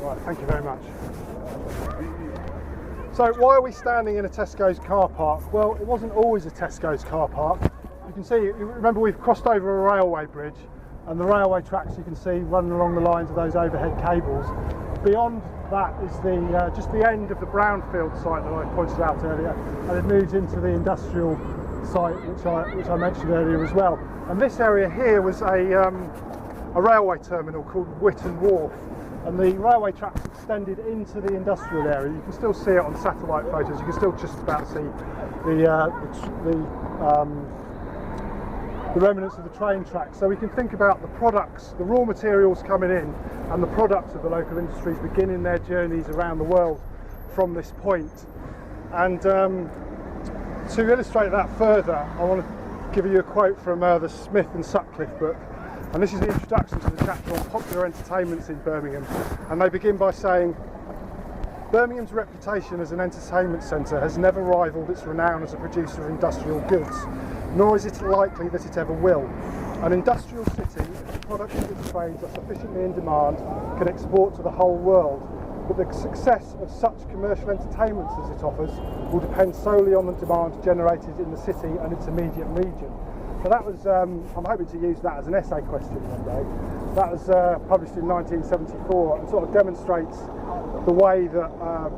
Right, thank you very much. So why are we standing in a Tesco's car park? Well, it wasn't always a Tesco's car park. You can see, remember we've crossed over a railway bridge, and the railway tracks you can see running along the lines of those overhead cables. Beyond that is the just the end of the brownfield site that I pointed out earlier, and it moves into the industrial site which I mentioned earlier as well. And this area here was a railway terminal called Whitton Wharf, and the railway tracks extended into the industrial area. You can still see it on satellite photos. You can still just about see the remnants of the train tracks. So we can think about the products, the raw materials coming in, and the products of the local industries beginning their journeys around the world from this point. And to illustrate that further, I want to give you a quote from the Smith and Sutcliffe book. And this is the introduction to the chapter on popular entertainments in Birmingham. And they begin by saying, Birmingham's reputation as an entertainment centre has never rivalled its renown as a producer of industrial goods, nor is it likely that it ever will. An industrial city, if the products of its trades are sufficiently in demand, can export to the whole world. But the success of such commercial entertainments as it offers will depend solely on the demand generated in the city and its immediate region. So that was, I'm hoping to use that as an essay question one day. That was published in 1974 and sort of demonstrates the way that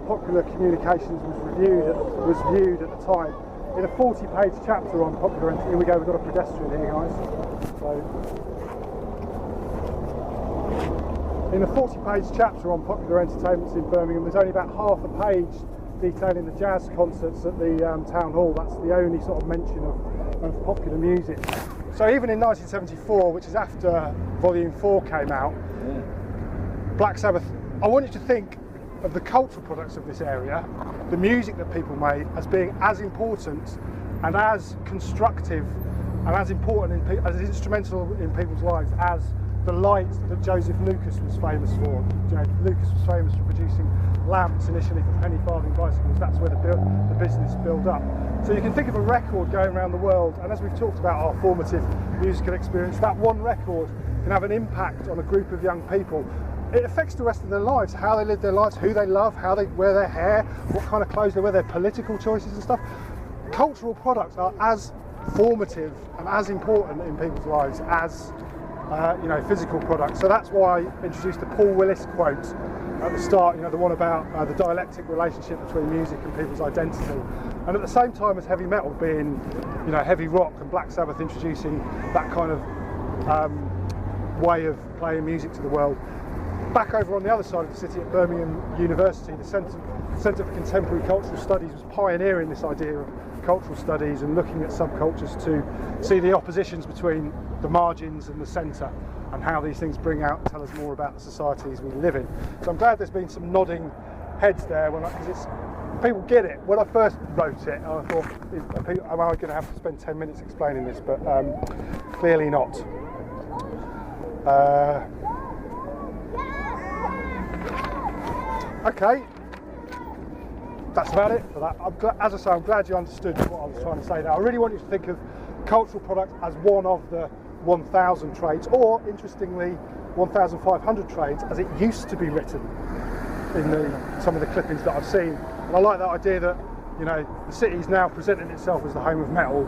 popular communications was viewed at the time. In a 40-page chapter on popular entertainment, here we go, we've got a pedestrian here, guys. So, in a 40-page chapter on popular entertainments in Birmingham, there's only about half a page detailing the jazz concerts at the town hall. That's the only sort of mention of popular music. So even in 1974, which is after Volume 4 came out, Black Sabbath, I want you to think of the cultural products of this area, the music that people made, as being as important and as constructive and as important, as instrumental in people's lives as the lights that Joseph Lucas was famous for. You know, Lucas was famous for producing lamps initially for penny farthing bicycles. That's where the business built up. So you can think of a record going around the world, and as we've talked about our formative musical experience, that one record can have an impact on a group of young people. It affects the rest of their lives, how they live their lives, who they love, how they wear their hair, what kind of clothes they wear, their political choices and stuff. Cultural products are as formative and as important in people's lives as physical products. So that's why I introduced the Paul Willis quote at the start, the one about the dialectic relationship between music and people's identity. And at the same time as heavy metal being, heavy rock, and Black Sabbath introducing that kind of way of playing music to the world. Back over on the other side of the city at Birmingham University, the Centre for Contemporary Cultural Studies was pioneering this idea of cultural studies and looking at subcultures to see the oppositions between the margins and the centre and how these things tell us more about the societies we live in. So I'm glad there's been some nodding heads there because people get it. When I first wrote it, I thought, am I going to have to spend 10 minutes explaining this? But clearly not. Okay, that's about it for that. As I say, I'm glad you understood what I was trying to say there. I really want you to think of cultural products as one of the 1,000 trades, or interestingly 1,500 trades as it used to be written in some of the clippings that I've seen. And I like that idea that the city's now presenting itself as the home of metal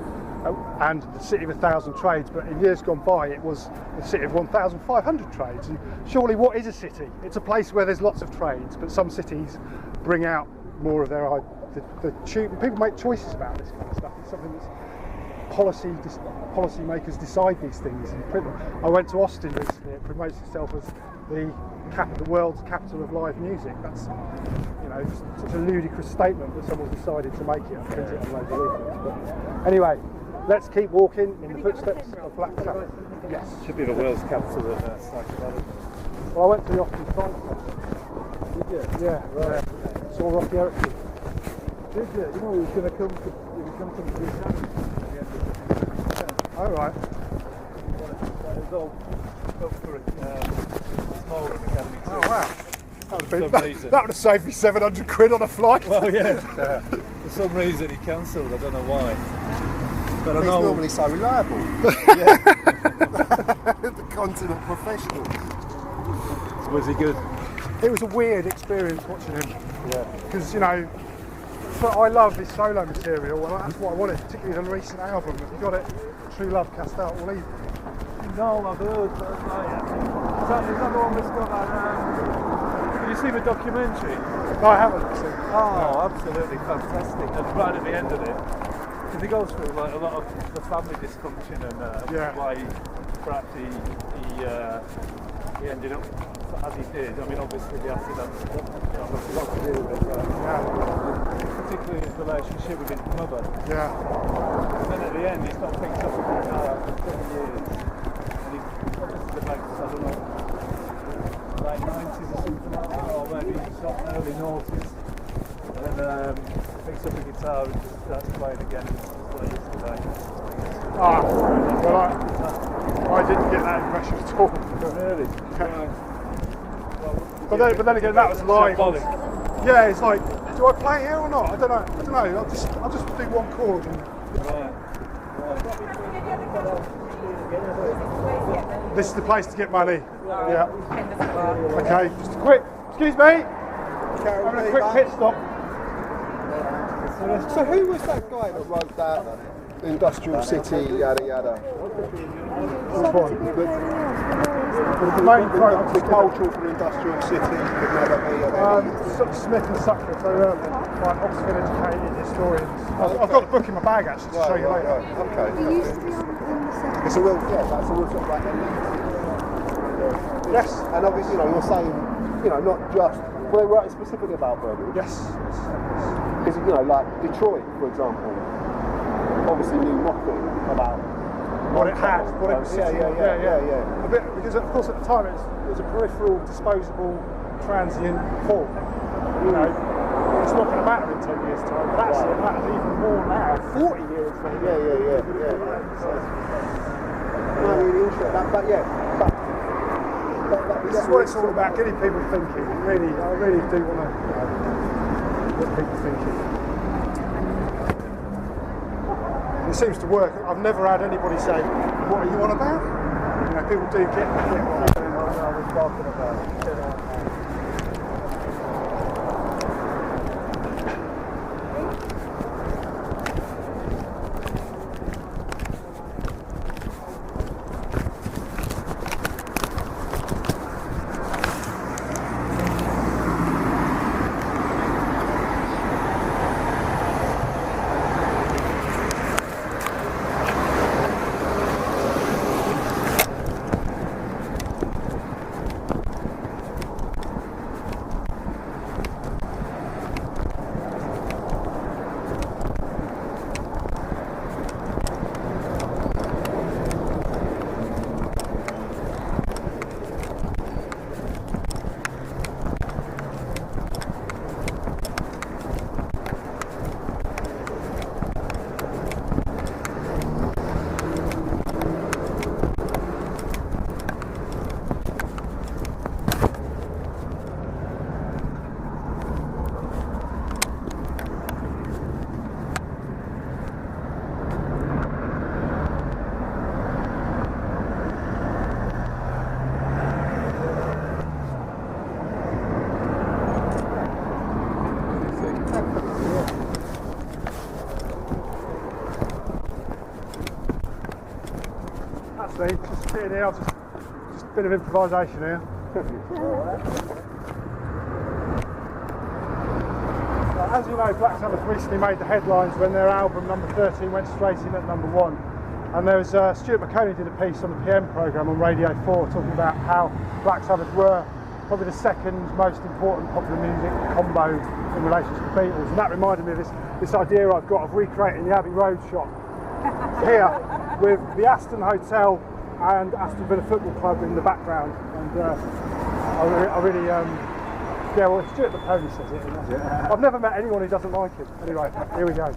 and the city of 1,000 trades, but in years gone by it was the city of 1,500 trades. And surely what is a city? It's a place where there's lots of trades, but some cities bring out more of their people make choices about this kind of stuff. It's something that's policy makers decide these things. I went to Austin recently. It promotes itself as the world's capital of live music. That's such a ludicrous statement that someone's decided to make it and print it on loads of leaflets. But anyway, let's keep walking in the footsteps of Black Sabbath. Yes. Should be the world's capital of psychedelics. Well, I went to the Austin Science Festival. Did you? Yeah. Right. Saw Rocky Erickson. Did you? You know he was going to come to the Buchanan. All right. It was all up for a small academy. Oh wow. That would have saved me 700 quid on a flight. Well, yeah. For some reason he cancelled. I don't know why. But he's normally so reliable. Yeah. The consummate professional. Was he good? it was a weird experience watching him. Yeah. Because, you know, I love his solo material, and that's what I wanted, particularly the recent album. Have you got it? True Love Cast Out All Evil. No, I've heard, but is that the one that's got that, did you see the documentary? No, I haven't seen it. Oh, absolutely fantastic. And right at the end of it, because he goes through like a lot of the family dysfunction and why perhaps he ended up as he did. I mean, obviously the acid had a lot to do with it, particularly his relationship with his mother. Yeah. And then at the end, he's got picked up a guitar after 7 years, and he's obviously like, I don't know, like 90s or something like that, or maybe sort of early noughties. And then picks up a guitar and just starts playing again, and it's like yesterday. Well, I didn't get that impression at all. Really? But then again, that was live. Yeah, it's like, do I play here or not? I don't know. I'll just do one chord. And this is the place to get money. Yeah. Okay, just a quick. Excuse me. Having a quick pit stop. So who was that guy that wrote that Industrial City, yada yada? The main quote, The culture for Industrial City could never be. Smith and Sutcliffe, they're like Oxford educated historians. I've got the book in my bag actually to show you later. Okay. He used to be on the It's a real, that's a real sort of like elite. Yes. And obviously, you know, you're saying, you know, not just, well, they write specifically about Birmingham. Yes. Because, you know, like Detroit, for example, obviously knew nothing about What it had, what it was sitting on. yeah. A bit, because of course at the time it was a peripheral, disposable, transient form. You know, it's not going to matter in 10 years' time, but actually it matters even more now, 40 years maybe. Yeah. No, really interesting. But This is what it's all about, getting people thinking. I really do want to get people thinking. And it seems to work. I've never had anybody say, "What are you on about?" You know, people do get what I was talking about. Just sitting here, just a bit of improvisation here. As you know, Black Sabbath recently made the headlines when their album number 13 went straight in at number 1. And there was Stuart McConey did a piece on the PM programme on Radio 4 talking about how Black Sabbath were probably the second most important popular music combo in relation to the Beatles. And that reminded me of this idea I've got of recreating the Abbey Road shot here with the Aston Hotel and Aston Villa Football Club in the background. And I really yeah, well, Stuart McConey says it. And I've never met anyone who doesn't like it. Anyway, here we go.